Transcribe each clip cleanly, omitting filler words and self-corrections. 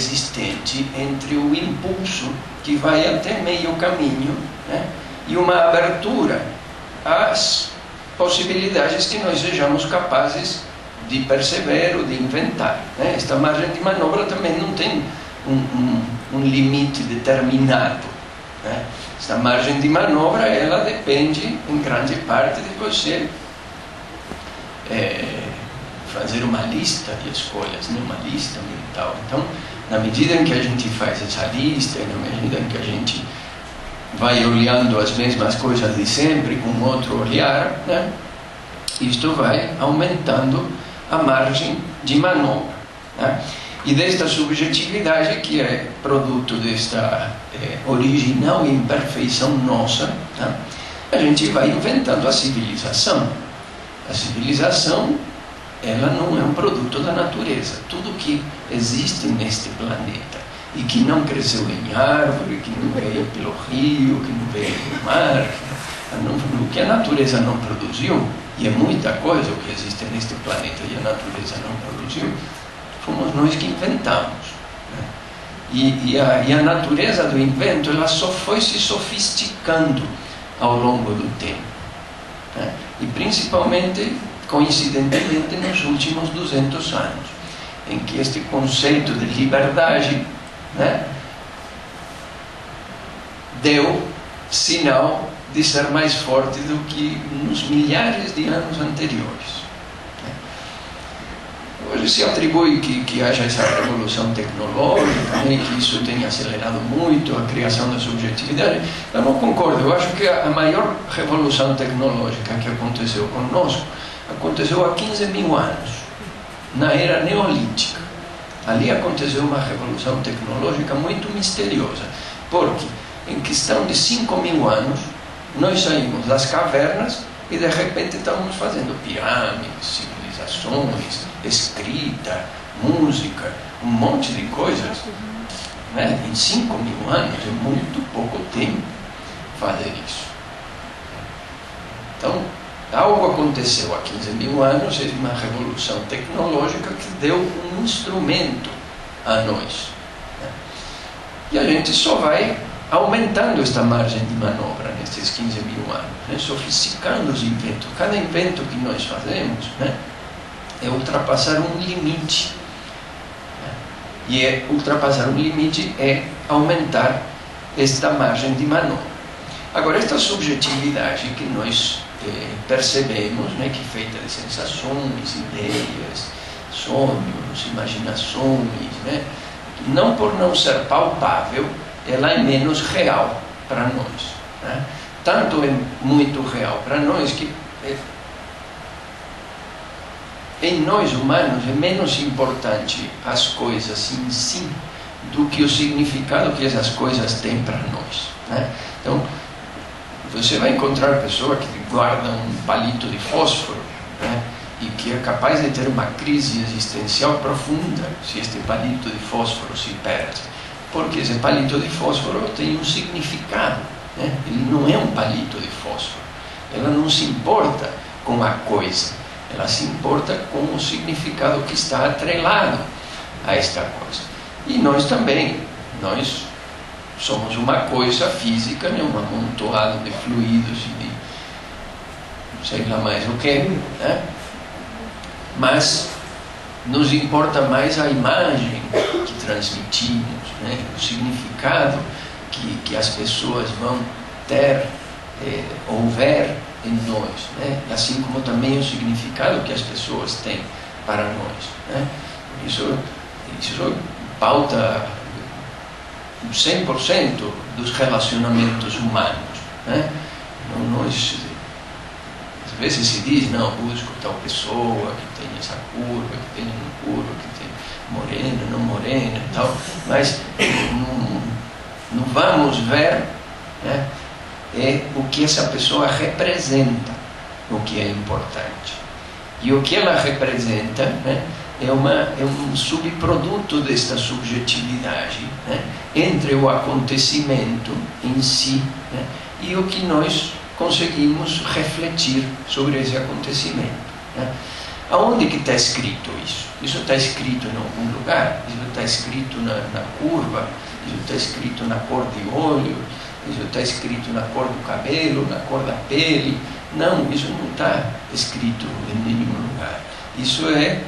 existente entre o impulso que vai até meio caminho, né, e uma abertura às possibilidades que nós sejamos capazes de perceber ou de inventar, né? Esta margem de manobra também não tem um limite determinado, né? Esta margem de manobra, ela depende em grande parte de você fazer uma lista de escolhas, né? Uma lista mental. Então, na medida em que a gente faz essa lista, na medida em que a gente vai olhando as mesmas coisas de sempre com outro olhar, né, isto vai aumentando a margem de manobra, né? E desta subjetividade, que é produto desta original imperfeição nossa, né, a gente vai inventando a civilização. A civilização, ela não é um produto da natureza. Tudo que existe neste planeta e que não cresceu em árvore, que não veio pelo rio, que não veio do mar, o que a natureza não produziu, e é muita coisa o que existe neste planeta e a natureza não produziu, fomos nós que inventamos, né? E a natureza do invento, ela só foi se sofisticando ao longo do tempo, né? E principalmente, coincidentemente, nos últimos 200 anos, em que este conceito de liberdade, né, deu sinal de ser mais forte do que nos milhares de anos anteriores. Hoje se atribui que haja essa revolução tecnológica, né, que isso tenha acelerado muito a criação da subjetividade. Eu não concordo. Eu acho que a maior revolução tecnológica que aconteceu conosco aconteceu há 15 mil anos, na era neolítica. Ali aconteceu uma revolução tecnológica muito misteriosa, porque em questão de 5.000 anos nós saímos das cavernas e de repente estávamos fazendo pirâmides, civilizações, escrita, música, um monte de coisas, né? Em 5.000 anos é muito pouco tempo fazer isso. Então, algo aconteceu há 15.000 anos, é uma revolução tecnológica que deu um instrumento a nós, né? E a gente só vai aumentando esta margem de manobra nestes 15.000 anos, né? Sofisticando os inventos. Cada invento que nós fazemos, né, é ultrapassar um limite, né? E ultrapassar um limite é aumentar esta margem de manobra. Agora, esta subjetividade que nós percebemos, né, que é feita de sensações, ideias, sonhos, imaginações, né, não por não ser palpável, ela é menos real para nós, né? Tanto é muito real para nós que em nós humanos é menos importante as coisas em si do que o significado que essas coisas têm para nós, né? Então, você vai encontrar pessoa que guarda um palito de fósforo, né, e que é capaz de ter uma crise existencial profunda se este palito de fósforo se perde, porque esse palito de fósforo tem um significado, né? Ele não é um palito de fósforo. Ela não se importa com a coisa, ela se importa com o significado que está atrelado a esta coisa. E nós também, nós somos uma coisa física, né? Um amontoado de fluidos e de não sei lá mais o que, né? Mas nos importa mais a imagem que transmitimos, né? O significado que as pessoas vão ter ou ver em nós, né? Assim como também o significado que as pessoas têm para nós, né? Isso pauta 100% dos relacionamentos humanos, né? Nós, às vezes se diz, não, busco tal pessoa que tem essa curva, que tem curva, que tem morena, não morena e tal, mas não vamos ver, né, o que essa pessoa representa, o que é importante. E o que ela representa, né, é um subproduto desta subjetividade, né, entre o acontecimento em si, né, e o que nós conseguimos refletir sobre esse acontecimento, né. Aonde que está escrito isso? Isso está escrito em algum lugar? Isso está escrito na curva? Isso está escrito na cor de olho? Isso está escrito na cor do cabelo, na cor da pele? Não, isso não está escrito em nenhum lugar. Isso é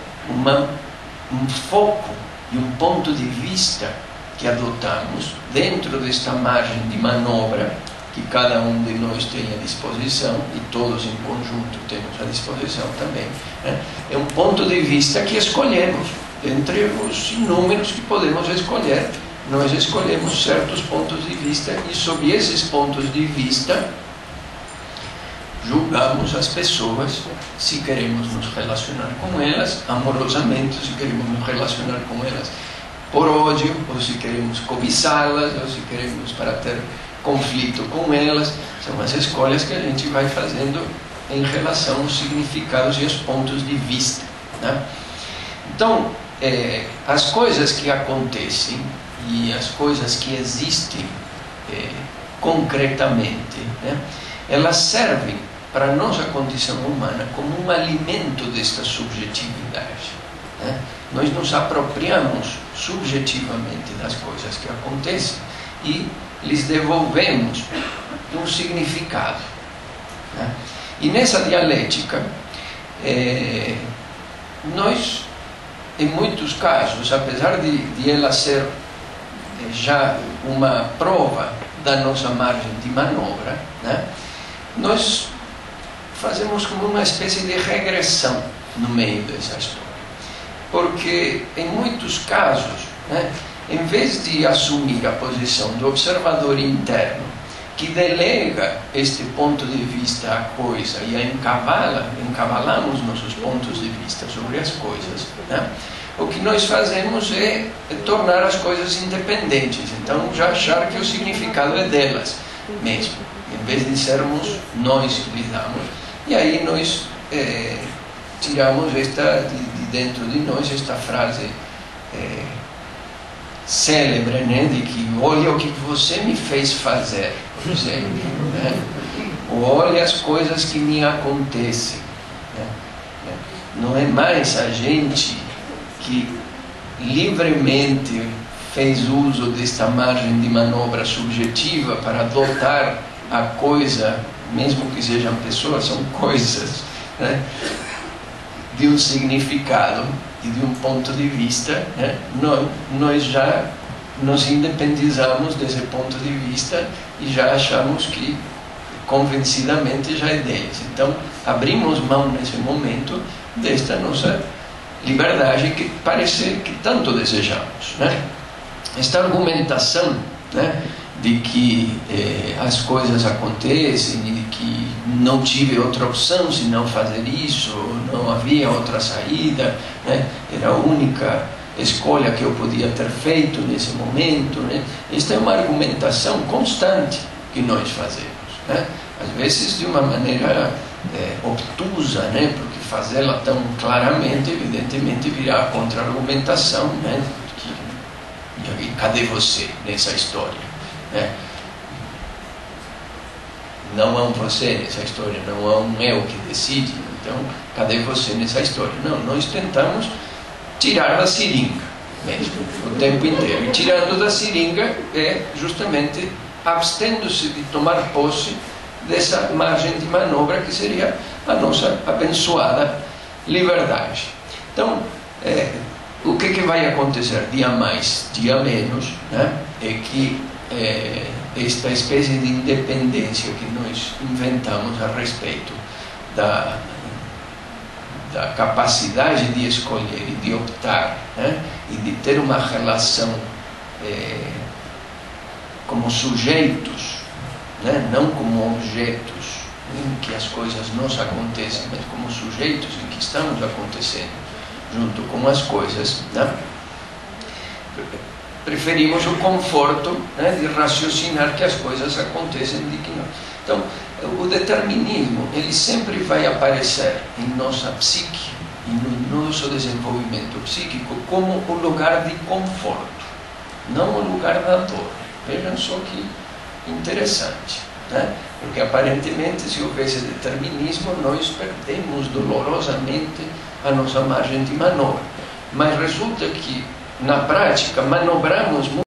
um foco e um ponto de vista que adotamos dentro desta margem de manobra que cada um de nós tem à disposição, e todos em conjunto temos à disposição também, né? É um ponto de vista que escolhemos, entre os inúmeros que podemos escolher, nós escolhemos certos pontos de vista, e sob esses pontos de vista, julgamos as pessoas, se queremos nos relacionar com elas amorosamente, se queremos nos relacionar com elas por ódio, ou se queremos cobiçá-las, ou se queremos para ter conflito com elas. São as escolhas que a gente vai fazendo em relação aos significados e aos pontos de vista, né? Então, as coisas que acontecem e as coisas que existem concretamente, né, elas servem para a nossa condição humana como um alimento desta subjetividade, né? Nós nos apropriamos subjetivamente das coisas que acontecem e lhes devolvemos um significado, né? E nessa dialética, nós, em muitos casos, apesar de ela ser já uma prova da nossa margem de manobra, né, nós fazemos como uma espécie de regressão no meio dessa história. Porque, em muitos casos, né, em vez de assumir a posição do observador interno, que delega este ponto de vista à coisa e a encavalamos nossos pontos de vista sobre as coisas, né, o que nós fazemos é tornar as coisas independentes. Então, já achar que o significado é delas mesmo, em vez de sermos nós que lhes damos. E aí nós tiramos de dentro de nós esta frase célebre, né, de que olha o que você me fez fazer, por exemplo, né? Ou olha as coisas que me acontecem, né? Não é mais a gente que livremente fez uso desta margem de manobra subjetiva para adotar a coisa, mesmo que sejam pessoas, são coisas, né, de um significado e de um ponto de vista, né? Nós já nos independizamos desse ponto de vista e já achamos que convencidamente já é deles. Então, abrimos mão nesse momento desta nossa liberdade que parece que tanto desejamos, né? Esta argumentação, né, de que as coisas acontecem e de que não tive outra opção se não fazer isso, não havia outra saída, né, era a única escolha que eu podia ter feito nesse momento, né? Esta é uma argumentação constante que nós fazemos, né? Às vezes de uma maneira obtusa, né? Porque fazê-la tão claramente, evidentemente, virá contra-argumentação, né? E cadê você nessa história? Não há um você nessa história, não há um eu que decide, então cadê você nessa história? Não, nós tentamos tirar da seringa mesmo, o tempo inteiro, e tirando da seringa é justamente abstendo-se de tomar posse dessa margem de manobra que seria a nossa abençoada liberdade. Então, o que vai acontecer dia mais, dia menos, né, é que esta espécie de independência que nós inventamos a respeito da capacidade de escolher e de optar, né, e de ter uma relação como sujeitos, né, não como objetos em que as coisas nos acontecem, mas como sujeitos em que estamos acontecendo junto com as coisas, né? Preferimos o conforto, né, de raciocinar que as coisas acontecem de que não. Então, o determinismo, ele sempre vai aparecer em nossa psique e no nosso desenvolvimento psíquico como o lugar de conforto, não o lugar da dor. Vejam só que interessante. né? Porque aparentemente, se houvesse determinismo, nós perdemos dolorosamente a nossa margem de manobra. Mas resulta que, na prática, manobramos muito